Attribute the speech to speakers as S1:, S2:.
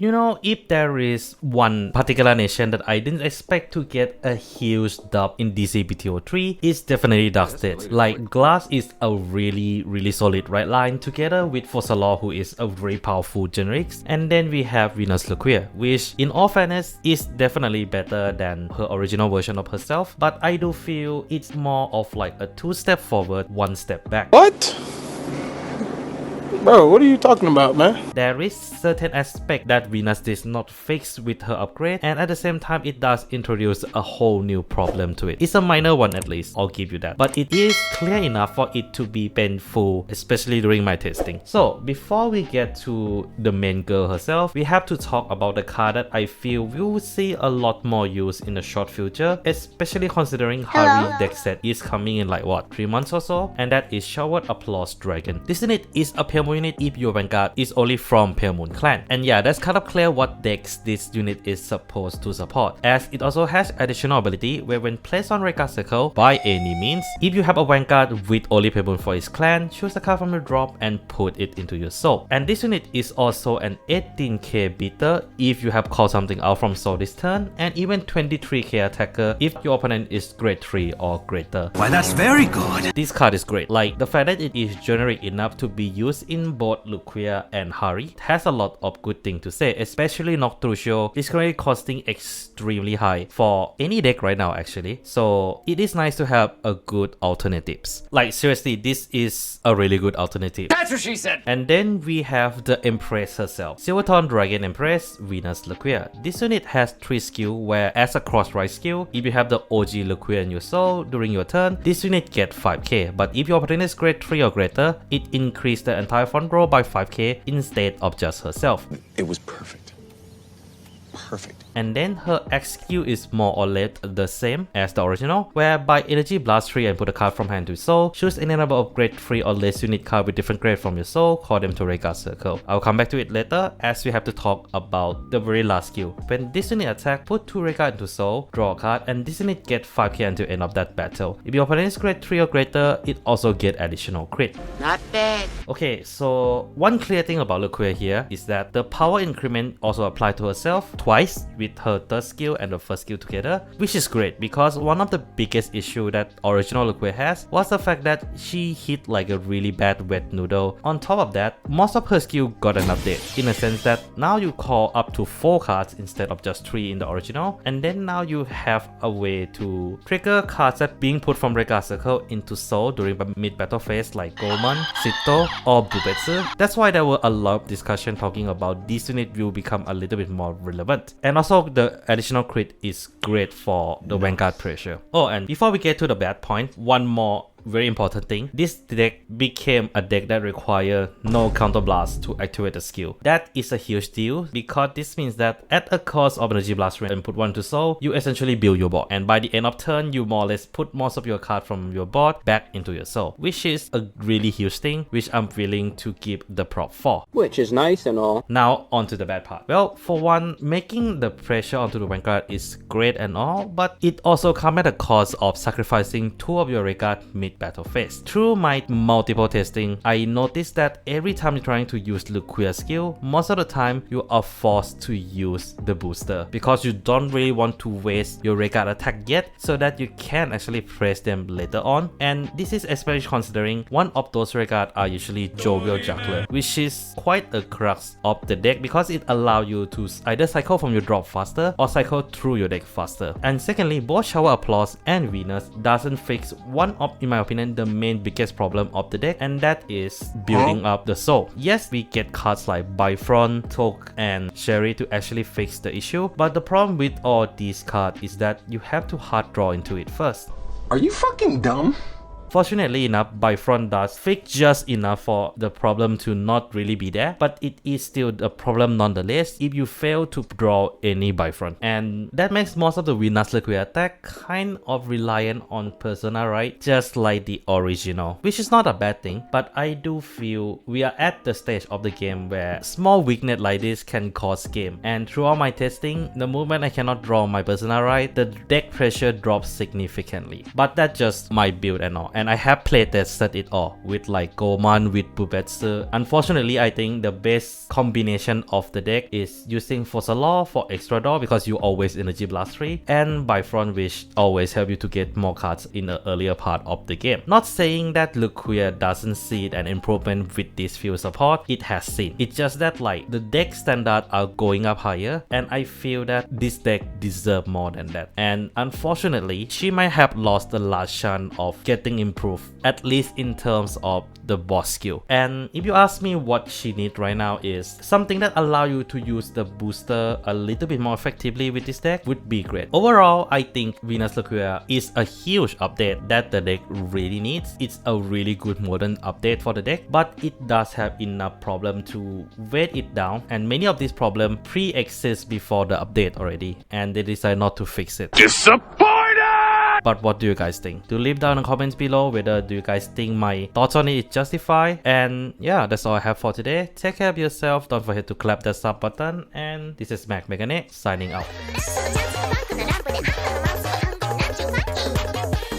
S1: You know, if there is one particular nation that I didn't expect to get a huge dub in DCBTO3, it's definitely Dark State. Like, Glass is a really solid right line together with Fossalor, who is a very powerful generics, and then we have Venus Lequier, which in all fairness is definitely better than her original version of herself, but I do feel it's more of like a 2-step forward, 1 step back.
S2: What? Bro, what are you talking about, man?
S1: There is certain aspect that Venus did not fix with her upgrade, and at the same time it does introduce a whole new problem to it. It's a minor one at least, I'll give you that, but it is clear enough for it to be painful, especially during my testing. So before we get to the main girl herself, we have to talk about the card that I feel we will see a lot more use in the short future, especially considering Hari deck set is coming in like what, 3 months or so, and that is Showered Applause Dragon. This unit is a Pale Moon unit if your Vanguard is only from Pale Moon clan, and yeah, that's kind of clear what decks this unit is supposed to support, as it also has additional ability where when placed on Reka Circle by any means, if you have a Vanguard with only Pale Moon for its clan, choose a card from your drop and put it into your soul. And this unit is also an 18k beater if you have called something out from soul this turn, and even 23k attacker if your opponent is grade 3 or greater.
S3: Why, that's very good.
S1: This card is great, like the fact that it is generic enough to be used in both Lequier and Hari has a lot of good things to say, especially Noctrucio is currently costing extremely high for any deck right now actually, so it is nice to have a good alternatives. Like seriously, this is a really good alternative.
S3: That's what she said.
S1: And then we have the Empress herself, Silverton Dragon Empress, Venus Lequier. This unit has 3 skills where as a cross-right skill, if you have the OG Lequier in your soul during your turn, this unit get 5k, but if your opponent is grade 3 or greater, it increases the entire front row by 5k instead of just herself.
S2: It was perfect. Perfect.
S1: And then her X skill is more or less the same as the original, where by Energy Blast 3 and put a card from hand to soul, choose any number of grade 3 or less unit card with different grade from your soul, call them to Reka Circle. I'll come back to it later as we have to talk about the very last skill. When this unit attack, put 2 Reka into soul, draw a card, and this unit get 5k until end of that battle. If your opponent is grade 3 or greater, it also get additional crit.
S4: Not bad.
S1: Okay, so one clear thing about Lequier here is that the power increment also applied to herself twice with her 3rd skill and the 1st skill together, which is great because one of the biggest issue that original Lequier has was the fact that she hit like a really bad wet noodle. On top of that, most of her skill got an update in a sense that now you call up to 4 cards instead of just 3 in the original, and then now you have a way to trigger cards that being put from Reka Circle into soul during mid-battle phase like Goemon, Sito, or Bubetsu. That's why there were a lot of discussion talking about this unit will become a little bit more relevant. And also the additional crit is great for the Vanguard pressure. Oh, and before we get to the bad point, one more very important thing, this deck became a deck that requires no counterblast to activate the skill. That is a huge deal because this means that at a cost of Energy Blast and put 1 to soul, you essentially build your board, and by the end of turn you more or less put most of your card from your board back into your soul, which is a really huge thing which I'm willing to give the prop for.
S4: Which is nice and all.
S1: Now on to the bad part. Well, for one, making the pressure onto the Vanguard is great and all, but it also comes at a cost of sacrificing 2 of your Vanguard mid-battle phase. Through my multiple testing, I noticed that every time you're trying to use Lequier skill, most of the time you are forced to use the booster because you don't really want to waste your Vanguard attack yet so that you can actually press them later on. And this is especially considering one of those Vanguard are usually Jovial Juggler, which is quite a crux of the deck because it allows you to either cycle from your drop faster or cycle through your deck faster. And secondly, both Shower Applause and Venus doesn't fix one of, in my opinion, the main biggest problem of the deck, and that is building up the soul. Yes, we get cards like Bifrost, Toke, and Sherry to actually fix the issue, but the problem with all these cards is that you have to hard draw into it first.
S2: Are you fucking dumb?
S1: Fortunately enough, Bifrost does fix just enough for the problem to not really be there, but it is still a problem nonetheless if you fail to draw any Bifrost. And that makes most of the Venus Lequier attack kind of reliant on Persona, right? Just like the original, which is not a bad thing, but I do feel we are at the stage of the game where small weakness like this can cause game. And throughout my testing, the moment I cannot draw my Persona right, the deck pressure drops significantly. But that's just my build and all. and I have playtested it all with like Goman, with Bubetsu. Unfortunately, I think the best combination of the deck is using Force Law for extra draw because you always Energy Blast 3, and Bifrost, which always help you to get more cards in the earlier part of the game. Not saying that Lequier doesn't see an improvement with this field support, it has seen. It's just that like the deck standard are going up higher, and I feel that this deck deserve more than that. And unfortunately, she might have lost the last chance of getting improved, at least in terms of the boss skill. And if you ask me, what she needs right now is something that allow you to use the booster a little bit more effectively with this deck would be great. Overall, I think Venus Lequier is a huge update that the deck really needs. It's a really good modern update for the deck, but it does have enough problem to weight it down, and many of these problems pre-exist before the update already, and they decide not to fix it. But what do you guys think? Do leave down in the comments below whether do you guys think my thoughts on it is justified. And yeah, that's all I have for today. Take care of yourself. Don't forget to clap that sub button. And this is Mac Megane signing out.